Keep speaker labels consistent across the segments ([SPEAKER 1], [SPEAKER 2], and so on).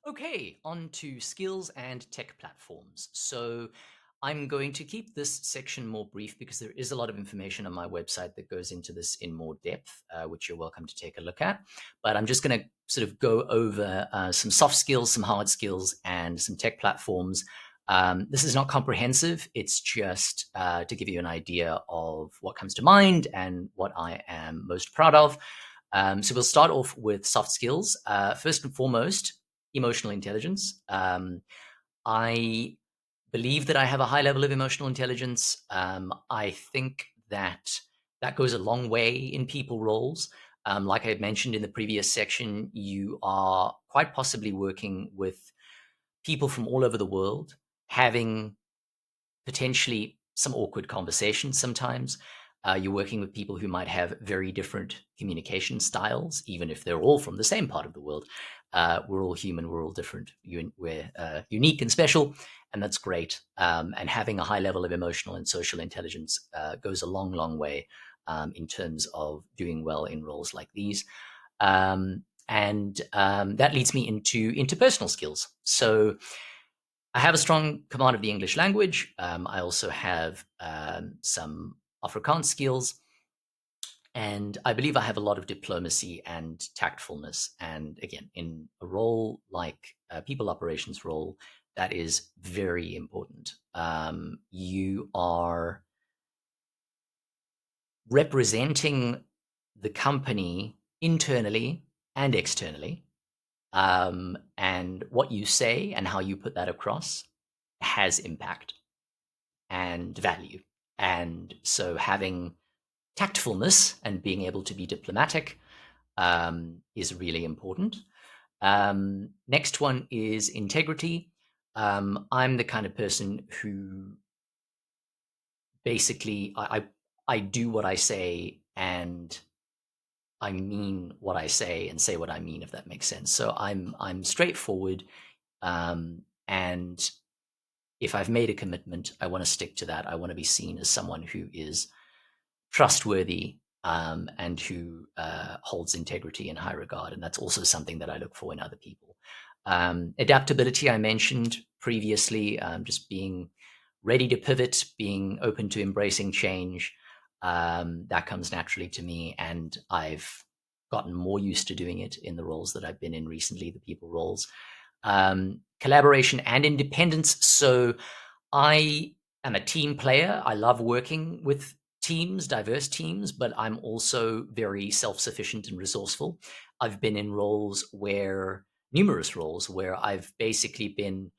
[SPEAKER 1] Okay, on to skills and tech platforms. So I'm going to keep this section more brief because there is a lot of information on my website that goes into this in more depth, which you're welcome to take a look at. But I'm just going to sort of go over some soft skills, some hard skills, and some tech platforms. This is not comprehensive. It's just to give you an idea of what comes to mind and what I am most proud of. So we'll start off with soft skills. First and foremost, emotional intelligence. I believe that I have a high level of emotional intelligence. I think that that goes a long way in people roles. Like I had mentioned in the previous section, you are quite possibly working with people from all over the world, having potentially some awkward conversations sometimes. You're working with people who might have very different communication styles, even if they're all from the same part of the world. We're all human, we're all different. We're unique and special, and that's great. And having a high level of emotional and social intelligence goes a long, long way in terms of doing well in roles like these. And that leads me into interpersonal skills. So I have a strong command of the English language. I also have some Afrikaans skills. And I believe I have a lot of diplomacy and tactfulness. And again, in a role like a people operations role, that is very important. You are representing the company internally and externally. And what you say and how you put that across has impact and value. And so having tactfulness and being able to be diplomatic is really important. Next one is integrity. I'm the kind of person who basically I do what I say and I mean what I say and say what I mean, if that makes sense. So I'm straightforward, and if I've made a commitment, I want to stick to that. I want to be seen as someone who is trustworthy, and who holds integrity in high regard. And that's also something that I look for in other people. Adaptability, I mentioned previously, just being ready to pivot, being open to embracing change. That comes naturally to me. And I've gotten more used to doing it in the roles that I've been in recently, the people roles. Collaboration and independence. So I am a team player. I love working with teams, diverse teams, but I'm also very self-sufficient and resourceful. I've been in numerous roles where I've basically been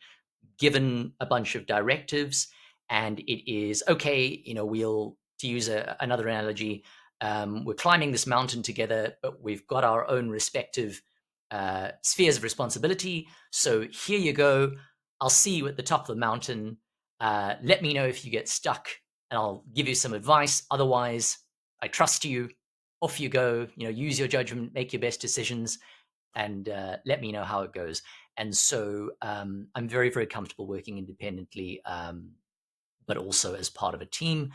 [SPEAKER 1] given a bunch of directives, and it is okay. To use another analogy, we're climbing this mountain together, but we've got our own respective spheres of responsibility. So here you go. I'll see you at the top of the mountain. Let me know if you get stuck, and I'll give you some advice. Otherwise, I trust you. Off you go. Use your judgment, make your best decisions, and let me know how it goes. And so I'm very, very comfortable working independently, but also as part of a team.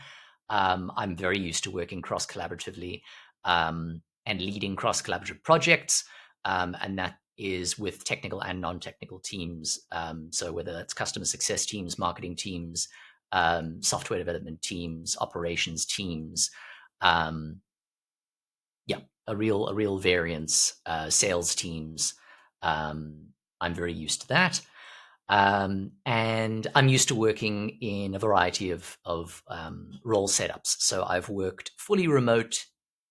[SPEAKER 1] I'm very used to working cross collaboratively, and leading cross collaborative projects. And that is with technical and non technical teams. So whether that's customer success teams, marketing teams, software development teams, operations teams, um, yeah, a real variance, sales teams. I'm very used to that. And I'm used to working in a variety of role setups. So I've worked fully remote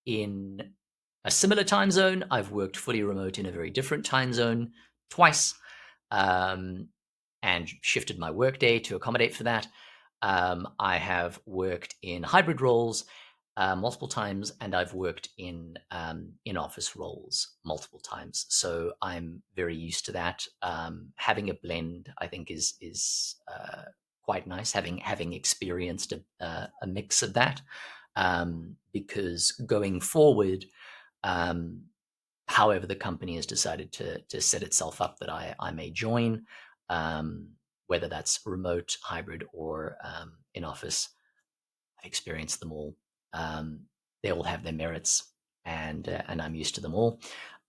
[SPEAKER 1] in a similar time zone. I've worked fully remote in a very different time zone twice, um, and shifted my workday to accommodate for that. I have worked in hybrid roles multiple times, and I've worked in office roles multiple times. So I'm very used to that. Having a blend, I think, is quite nice. Having experienced a mix of that, because going forward, um, however the company has decided to set itself up that I may join, um, whether that's remote, hybrid, or in office. I've experienced them all. Um, they all have their merits, and I'm used to them all.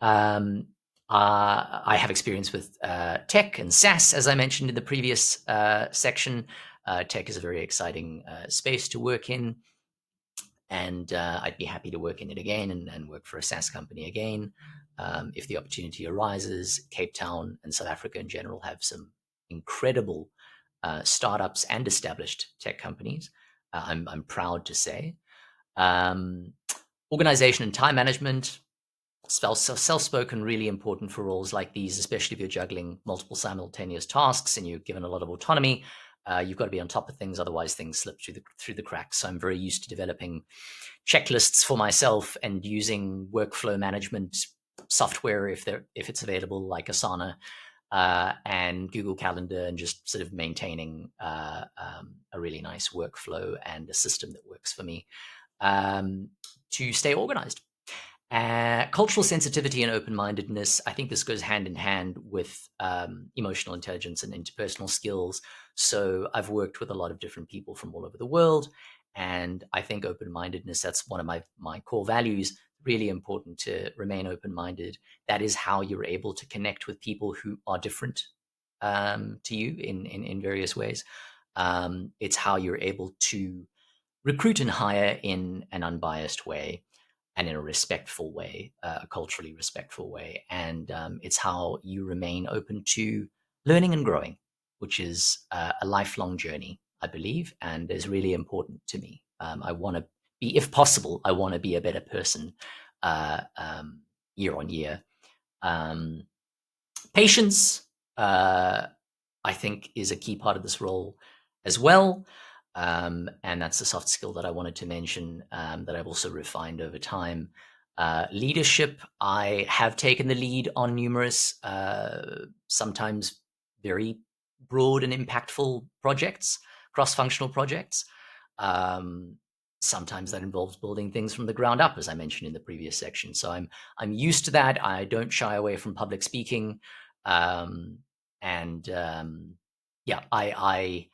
[SPEAKER 1] Um, I have experience with tech and SaaS, as I mentioned in the previous section. Tech is a very exciting space to work in, and I'd be happy to work in it again and work for a SaaS company again if the opportunity arises. Cape Town and South Africa in general have some incredible startups and established tech companies. I'm proud to say. Um, Organization and time management, self-spoken, really important for roles like these, especially if you're juggling multiple simultaneous tasks and you're given a lot of autonomy. You've got to be on top of things, otherwise things slip through the cracks. So I'm very used to developing checklists for myself and using workflow management software if it's available, like Asana and Google Calendar, and just sort of maintaining a really nice workflow and a system that works for me to stay organized. Cultural sensitivity and open-mindedness. I think this goes hand in hand with emotional intelligence and interpersonal skills. So I've worked with a lot of different people from all over the world, and I think open-mindedness, that's one of my core values. Really important to remain open-minded. That is how you're able to connect with people who are different to you in various ways. It's how you're able to recruit and hire in an unbiased way and in a respectful way, a culturally respectful way. And it's how you remain open to learning and growing, which is a lifelong journey, I believe, and is really important to me. I want to be, if possible, I want to be a better person uh, um, year on year. Um, Patience, I think, is a key part of this role as well. And that's a soft skill that I wanted to mention that I've also refined over time. Leadership, I have taken the lead on numerous, sometimes very broad and impactful projects, cross functional projects. Um, Sometimes that involves building things from the ground up, as I mentioned in the previous section. So I'm used to that. I don't shy away from public speaking. Um, and yeah, I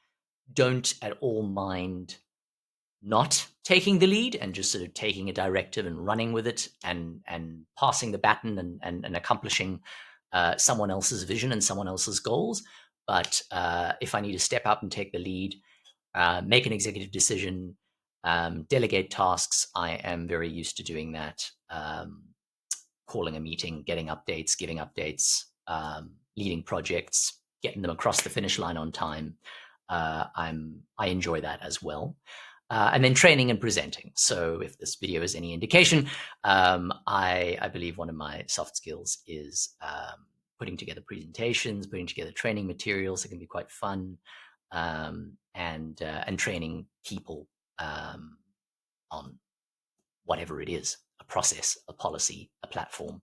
[SPEAKER 1] don't at all mind not taking the lead and just sort of taking a directive and running with it and passing the baton and accomplishing someone else's vision and someone else's goals. But if I need to step up and take the lead, make an executive decision, delegate tasks, I am very used to doing that. Calling a meeting, getting updates, giving updates, leading projects, getting them across the finish line on time. I enjoy that as well. And then training and presenting. So if this video is any indication, I believe one of my soft skills is putting together presentations, putting together training materials that can be quite fun, and training people on whatever it is, a process, a policy, a platform.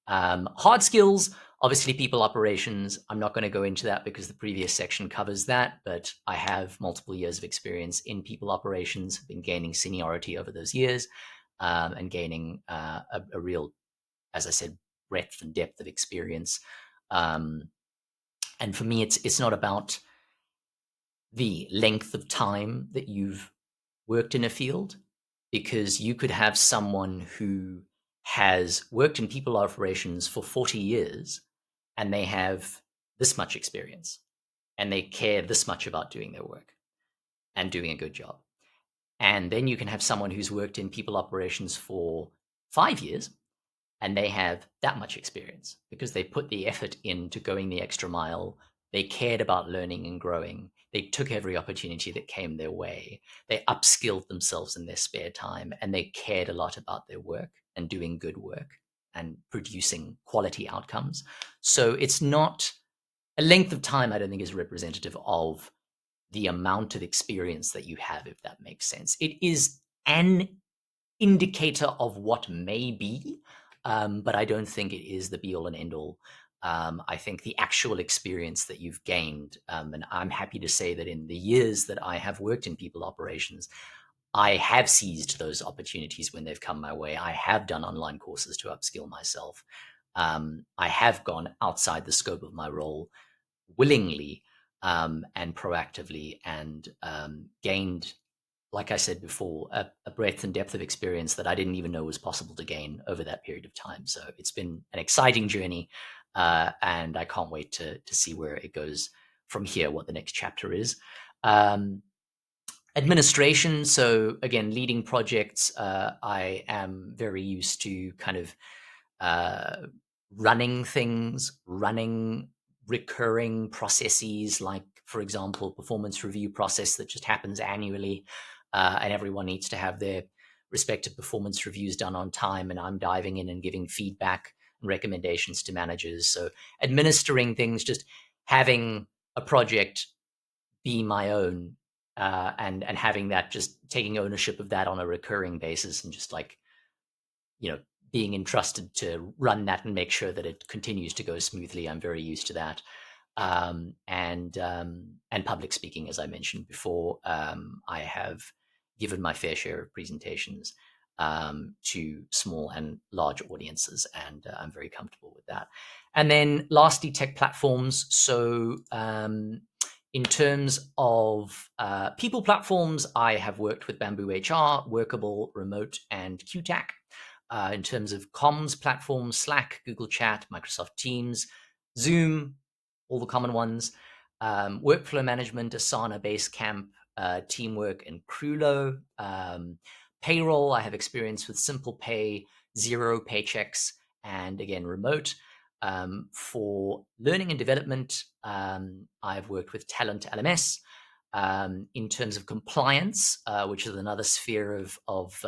[SPEAKER 1] Hard skills, obviously people operations. I'm not going to go into that because the previous section covers that, but I have multiple years of experience in people operations, been gaining seniority over those years, and gaining a real, as I said, breadth and depth of experience. And for me, it's not about the length of time that you've worked in a field, because you could have someone who has worked in people operations for 40 years and they have this much experience and they care this much about doing their work and doing a good job. And then you can have someone who's worked in people operations for 5 years and they have that much experience because they put the effort into going the extra mile. They cared about learning and growing. They took every opportunity that came their way. They upskilled themselves in their spare time, and they cared a lot about their work and doing good work and producing quality outcomes. So it's not a length of time, I don't think, is representative of the amount of experience that you have, if that makes sense. It is an indicator of what may be, but I don't think it is the be all and end all. I think the actual experience that you've gained, and I'm happy to say that in the years that I have worked in people operations, I have seized those opportunities when they've come my way. I have done online courses to upskill myself. I have gone outside the scope of my role willingly and proactively, and gained like I said before, a breadth and depth of experience that I didn't even know was possible to gain over that period of time. So it's been an exciting journey, and I can't wait to see where it goes from here, what the next chapter is. Um, Administration. So again, leading projects. I am very used to kind of uh, running things, running recurring processes, like, for example, performance review process that just happens annually, and everyone needs to have their respective performance reviews done on time. And I'm diving in and giving feedback and recommendations to managers. So administering things, just having a project be my own, and having that, just taking ownership of that on a recurring basis, and just like, you know, being entrusted to run that and make sure that it continues to go smoothly. I'm very used to that. And public speaking, as I mentioned before, I have given my fair share of presentations to small and large audiences, and I'm very comfortable with that. And then lastly, tech platforms. So in terms of people platforms, I have worked with Bamboo HR, Workable, Remote, and QTAC. In terms of comms platforms, Slack, Google Chat, Microsoft Teams, Zoom, all the common ones. Workflow management, Asana, Basecamp, Teamwork, and Crulo. Payroll, I have experience with Simple Pay, Zero Paychecks, and again, Remote. For learning and development, I've worked with Talent LMS. In terms of compliance, which is another sphere of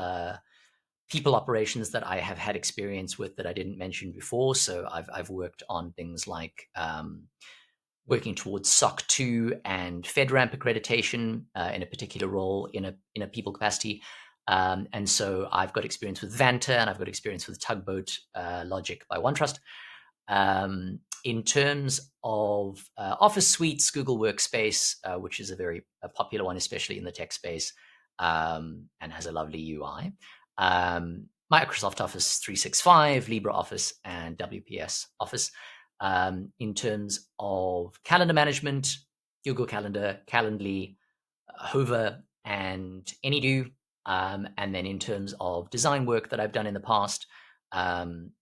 [SPEAKER 1] people operations that I have had experience with that I didn't mention before. So I've worked on things like working towards SOC 2 and FedRAMP accreditation in a particular role in a people capacity. And so I've got experience with Vanta, and I've got experience with Tugboat Logic by OneTrust. In terms of Office suites, Google Workspace, which is a very popular one, especially in the tech space, and has a lovely UI. Microsoft Office 365, LibreOffice, and WPS Office. In terms of calendar management, Google Calendar, Calendly, Hover, and AnyDo. And then in terms of design work that I've done in the past,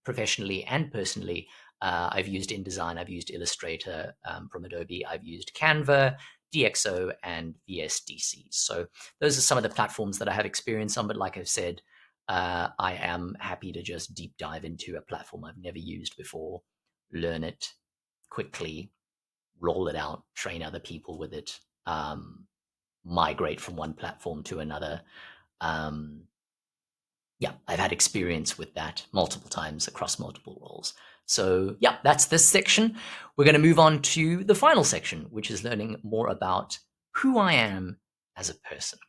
[SPEAKER 1] professionally and personally, I've used InDesign, I've used Illustrator from Adobe, I've used Canva, DxO, and VSDC. So those are some of the platforms that I have experience on. But like I've said, I am happy to just deep dive into a platform I've never used before, learn it quickly, roll it out, train other people with it, migrate from one platform to another. Yeah, I've had experience with that multiple times across multiple roles. So yeah, that's this section. We're going to move on to the final section, which is learning more about who I am as a person.